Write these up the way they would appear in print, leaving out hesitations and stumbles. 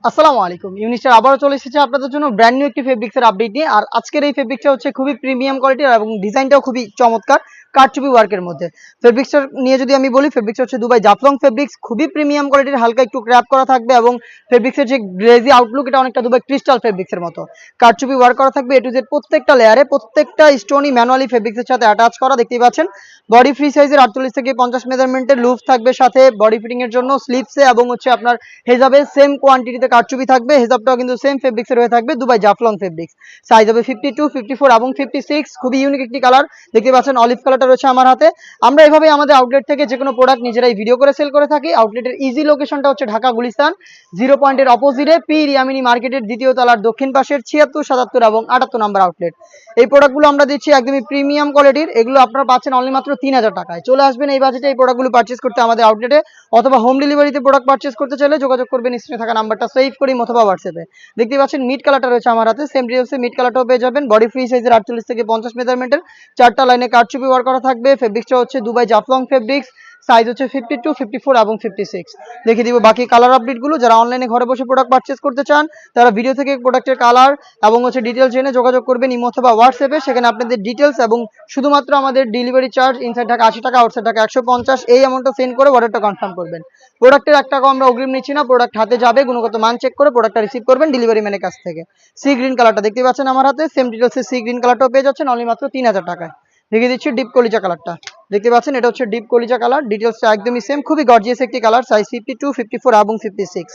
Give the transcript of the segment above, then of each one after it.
আসসালামু আলাইকুম। ইউনিস্টার আবারও চলে এসেছে আপনাদের জন্য ব্র্যান্ড নিউ একটি ফেব্রিক্সের আপডেট নিয়ে। আর আজকের এই ফেব্রিকটা হচ্ছে খুবই প্রিমিয়াম কোয়ালিটির এবং ডিজাইনটাও খুবই চমৎকার কারচুপি ওয়ার্কের মধ্যে। ফেব্রিক্সটা নিয়ে যদি আমি বলি, ফেব্রিক্সটা হচ্ছে দুবাই জাফলং ফেব্রিক্স, খুবই প্রিমিয়াম কোয়ালিটির, হালকা একটু ক্র্যাপ করা থাকবে এবং ফেব্রিক্সের যে গ্লেজি আউটলুক এটা অনেকটা দুবাই ক্রিস্টাল ফেব্রিক্সের মতো কারচুপি ওয়ার্ক করা থাকবে। এ টু জেড প্রত্যেকটা লেয়ারে, প্রত্যেকটা স্টোনই ম্যানুয়ালি ফেব্রিক্সের সাথে অ্যাটাচ করা, দেখতেই পাচ্ছেন। বডি ফ্রি সাইজের 48 থেকে 50 মেজারমেন্টের লুফ থাকবে সাথে বডি ফিটিং এর জন্য স্লিপসে, এবং হচ্ছে আপনার হেজাবে সেম কোয়ান্টিটিতে কারচুপি থাকবে। হেজাবটাও কিন্তু সেম ফেব্রিক্সের হয়ে থাকবে, দুবাই জাফলং ফেব্রিক্স। সাইজ হবে 52, 54 এবং 56। খুবই ইউনিক একটি কালার, দেখতে পাচ্ছেন অলিভ কালারটা রয়েছে আমার হাতে। আমরা এভাবে আমাদের আউটলেট থেকে যে কোনো প্রোডাক্ট নিজেরাই ভিডিও করে সেল করে থাকি। আউটলেটের ইজি লোকেশনটা হচ্ছে ঢাকা গুলিস্তান 0 পয়েন্টের অপোজিটে পি রিয়ামিনি মার্কেটের দ্বিতীয় তলার দক্ষিণ পাশের 76, 77 এবং 78 নম্বর আউটলেট। এই প্রোডাক্টগুলো আমরা দিচ্ছি একদমই প্রিমিয়াম কোয়ালিটির। এগুলো আপনারা পাচ্ছেন অনলি মাত্র 3000 টাকায়। চলে আসবেন এই বাজেটে এই প্রোডাক্টগুলো পারচেজ করতে আমাদের আউটলেটে, অথবা হোম ডেলিভারিতে প্রোডাক্ট পারচেজ করতে চাইলে যোগাযোগ করবেন স্ক্রিনে থাকা নাম্বারটা সেভ করি অথবা হোয়াটসঅ্যাপে। দেখতে পাচ্ছেন মিড কালারটা রয়েছে আমার হাতে, সেম ডিটেলসে মিড কালারটাও পেয়ে যাবেন। বডি ফ্রি সাইজের 48 থেকে 50 মেজারমেন্টের 4টা লাইনে কারচুপি ওয়ার্ক করা থাকবে। ফেব্রিক্সটা হচ্ছে দুবাই জাফলং ফেব্রিক্স, সাইজ হচ্ছে 52, 54 এবং 56। দেখে দিব বাকি কালার আপডেটগুলো। যারা অনলাইনে ঘরে বসে প্রোডাক্ট পারচেজ করতে চান তারা ভিডিও থেকে প্রোডাক্টের কালার এবং হচ্ছে ডিটেলস জেনে যোগাযোগ করবেন ইমো অথবা হোয়াটসঅ্যাপে। সেখানে আপনাদের ডিটেলস এবং শুধুমাত্র আমাদের ডেলিভারি চার্জ ইনসাইড ঢাকা 80 টাকা, আউটসাইড ঢাকা 150, এই অ্যামাউন্টটা সেন্ড করে অর্ডারটা কনফার্ম করবেন। প্রোডাক্টের 1 টাকাও আমরা অগ্রিম নিচ্ছি না, প্রোডাক্ট হাতে যাবে, গুণগত মান চেক করে প্রোডাক্টটা রিসিভ করবেন ডেলিভারি ম্যানের কাছ থেকে। সি গ্রিন কালারটা দেখতে পাচ্ছেন আমার হাতে, সেম ডিটেলসে সি গ্রিন কালারটাও পেয়ে যাচ্ছেন অনলি মাত্র 3000 টাকায়। দেখিয়ে দিচ্ছি ডিপ কলিজা কালারটা, দেখতে পাচ্ছেন এটা হচ্ছে ডিপ কলিজা কালার। ডিটেলসটা একদমই সেম, খুবই গর্জিয়াস একটি কালার, সাইজ 52, 54 এবং 56।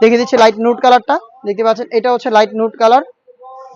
দেখিয়ে দিচ্ছি লাইট নুট কালারটা, দেখতে পাচ্ছেন এটা হচ্ছে লাইট নুট কালার।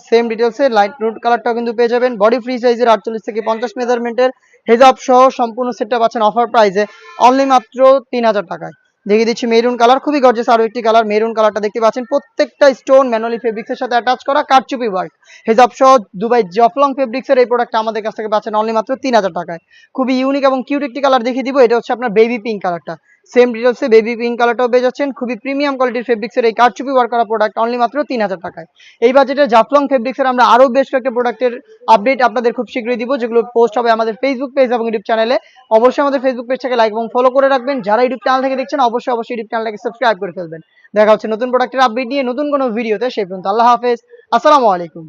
সেম ডিটেলসে লাইট নুট কালারটাও কিন্তু পেয়ে যাবেন। বডি ফ্রি সাইজের 48 থেকে 50 মেজারমেন্টের হেজাব সহ সম্পূর্ণ সেটটা পাচ্ছেন অফার প্রাইসে অনলি মাত্র 3000 টাকায়। দেখিয়ে দিচ্ছি মেরুন কালার, খুবই গর্জিয়াস আরো একটি কালার। মেরুন কালারটা দেখতে পাচ্ছেন প্রত্যেকটা স্টোন ম্যানুয়ালি ফেব্রিক্সের সাথে অ্যাটাচ করা কারচুপি ওয়ার্ক। হেজাব সহ দুবাই জাফলং ফেব্রিক্সের এই প্রোডাক্টটা আমাদের কাছ থেকে পাচ্ছেন অনলি মাত্র 3000 টাকায়। খুবই ইউনিক এবং কিউট একটি কালার দেখিয়ে দিব, এটা হচ্ছে আপনার বেবি পিঙ্ক কালারটা। সেম ডিটেলসে বেবি পিঙ্ক কালারটাও পেয়ে যাচ্ছেন। খুবই প্রিমিয়াম কোয়ালিটির ফেব্রিক্সের এই কারচুপি ওয়ার্ক করা প্রোডাক্ট অনলি মাত্র 3000 টাকায়। এই বাজেটে জাফলং ফেব্রিক্সের আমরা আরো বেশ কয়েকটা প্রোডাক্টের আপডেট আপনাদের খুব শীঘ্রই দিব, যেগুলো পোস্ট হবে আমাদের ফেসবুক পেজ এবং ইউটিউব চ্যানেলে। অবশ্যই আমাদের ফেসবুক পেজটাকে লাইক এবং ফলো করে রাখবেন। যারা ইউটিউব চ্যানেল থেকে দেখছেন অবশ্যই ইউটিউব চ্যানেলটাকে সাবস্ক্রাইব করে ফেলবেন। দেখা হচ্ছে নতুন প্রোডাক্টের আপডেট নিয়ে নতুন কোনো ভিডিওতে। সেই পর্যন্ত আল্লাহ হাফেজ, আসসালামু আলাইকুম।